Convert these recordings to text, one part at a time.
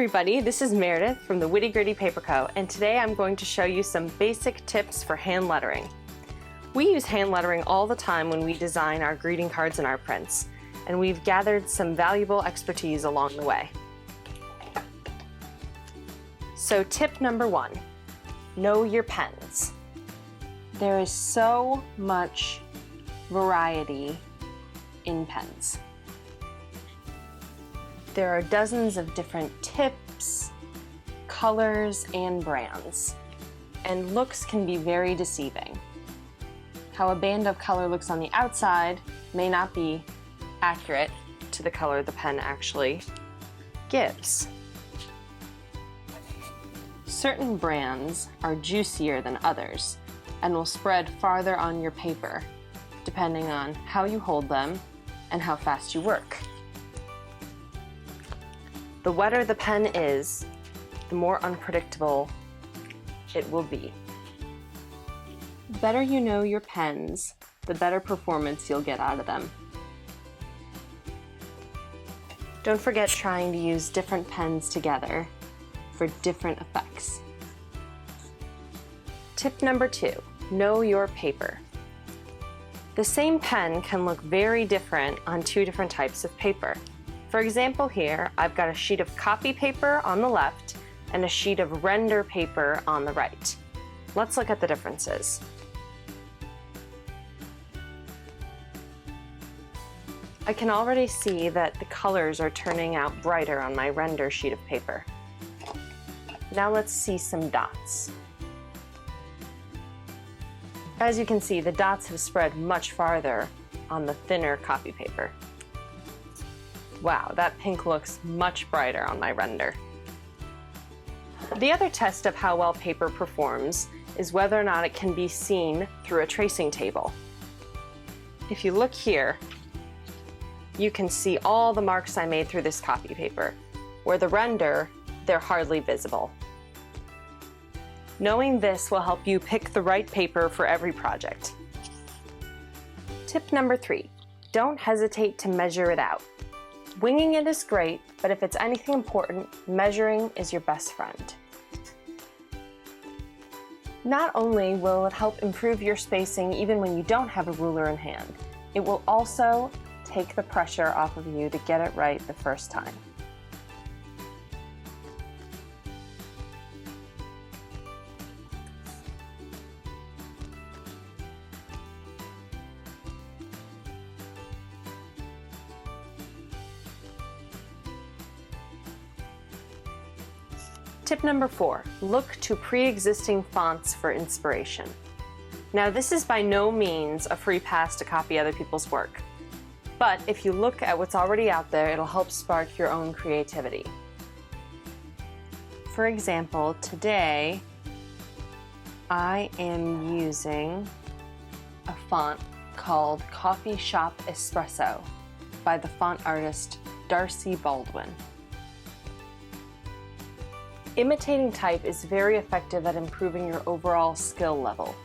everybody, this is Meredith from the Witty Gritty Paper Co. And today I'm going to show you some basic tips for hand lettering. We use hand lettering all the time when we design our greeting cards and our prints, and we've gathered some valuable expertise along the way. So tip number 1, know your pens. There is so much variety in pens. There are dozens of different tips, colors, and brands, and looks can be very deceiving. How a band of color looks on the outside may not be accurate to the color the pen actually gives. Certain brands are juicier than others and will spread farther on your paper, depending on how you hold them and how fast you work. The wetter the pen is, the more unpredictable it will be. The better you know your pens, the better performance you'll get out of them. Don't forget trying to use different pens together for different effects. Tip number 2, know your paper. The same pen can look very different on two different types of paper. For example here, I've got a sheet of copy paper on the left and a sheet of render paper on the right. Let's look at the differences. I can already see that the colors are turning out brighter on my render sheet of paper. Now let's see some dots. As you can see, the dots have spread much farther on the thinner copy paper. Wow, that pink looks much brighter on my render. The other test of how well paper performs is whether or not it can be seen through a tracing table. If you look here, you can see all the marks I made through this copy paper. Where the render, they're hardly visible. Knowing this will help you pick the right paper for every project. Tip number 3, don't hesitate to measure it out. Winging it is great, but if it's anything important, measuring is your best friend. Not only will it help improve your spacing even when you don't have a ruler in hand, it will also take the pressure off of you to get it right the first time. Tip number 4, look to pre-existing fonts for inspiration. Now this is by no means a free pass to copy other people's work, but if you look at what's already out there, it'll help spark your own creativity. For example, today I am using a font called Coffee Shop Espresso by the font artist Darcy Baldwin. Imitating type is very effective at improving your overall skill level.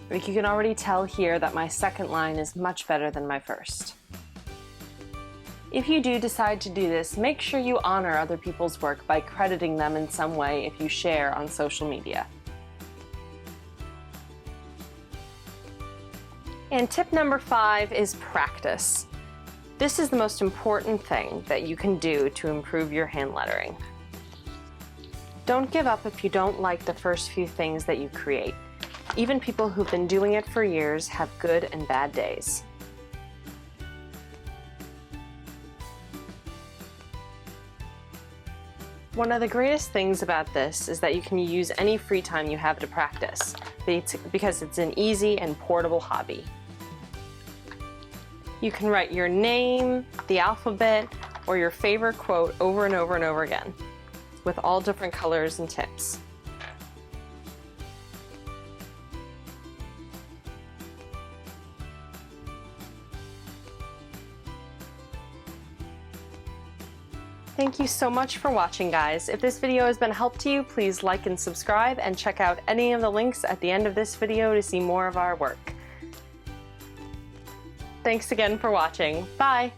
Like you can already tell here that my second line is much better than my first. If you do decide to do this, make sure you honor other people's work by crediting them in some way if you share on social media. And tip number 5 is practice. This is the most important thing that you can do to improve your hand lettering. Don't give up if you don't like the first few things that you create. Even people who've been doing it for years have good and bad days. One of the greatest things about this is that you can use any free time you have to practice, because it's an easy and portable hobby. You can write your name, the alphabet, or your favorite quote over and over and over again, with all different colors and tips. Thank you so much for watching, guys. If this video has been a help to you, please like and subscribe, and check out any of the links at the end of this video to see more of our work. Thanks again for watching. Bye!